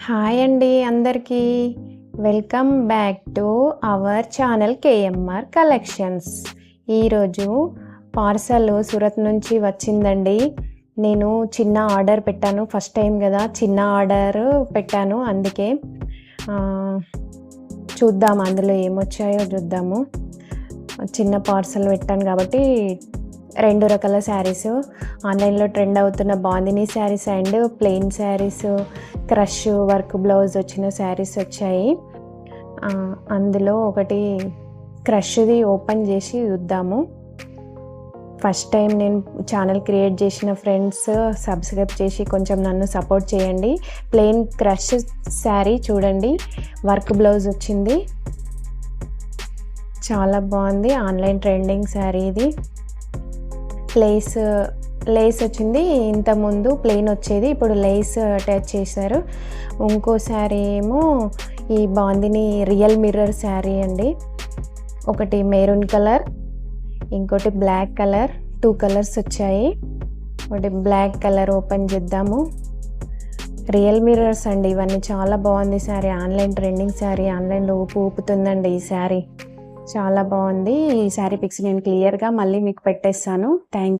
Hi అండి అందరికీ. Welcome back to our channel KMR collections. ఈరోజు పార్సల్ సూరత్ నుంచి వచ్చిందండి. నేను చిన్న ఆర్డర్ పెట్టాను, ఫస్ట్ టైం కదా చిన్న ఆర్డర్ పెట్టాను, అందుకే చూద్దాం అందులో ఏమొచ్చాయో చూద్దాము. చిన్న పార్సల్ పెట్టాను కాబట్టి 2 రకాల శారీస్ ఆన్లైన్లో ట్రెండ్ అవుతున్న bandhani saris and plain saris, crush work blouse వచ్చిన శారీస్ వచ్చాయి. అందులో ఒకటి క్రష్ది ఓపెన్ చేసి చూద్దాము. ఫస్ట్ టైం నేను ఛానల్ క్రియేట్ చేసిన ఫ్రెండ్స్ సబ్స్క్రైబ్ చేసి కొంచెం నన్ను సపోర్ట్ చేయండి. ప్లెయిన్ క్రష్ శారీ చూడండి, వర్క్ బ్లౌజ్ వచ్చింది, చాలా బాగుంది. ఆన్లైన్ ట్రెండింగ్ శారీ ఇది. లేస్ వచ్చింది, ఇంతకుముందు ప్లెయిన్ వచ్చేది, ఇప్పుడు లేస్ అటాచ్ చేశారు. ఇంకో శారీ ఏమో ఈ బాందిని రియల్ మిర్రర్ శారీ అండి. ఒకటి మెరూన్ కలర్, ఇంకోటి బ్లాక్ కలర్, 2 కలర్స్ వచ్చాయి. ఒకటి బ్లాక్ కలర్ ఓపెన్ చేద్దాము. రియల్ మిర్రర్స్ అండి ఇవన్నీ. చాలా బాగుంది శారీ, ఆన్లైన్ ట్రెండింగ్ శారీ, ఆన్లైన్లో ఊపుతుందండి ఈ శారీ, చాలా బాగుంది. ఈ శారీ పిక్స్ నేను క్లియర్గా మళ్ళీ మీకు పెట్టేస్తాను. థ్యాంక్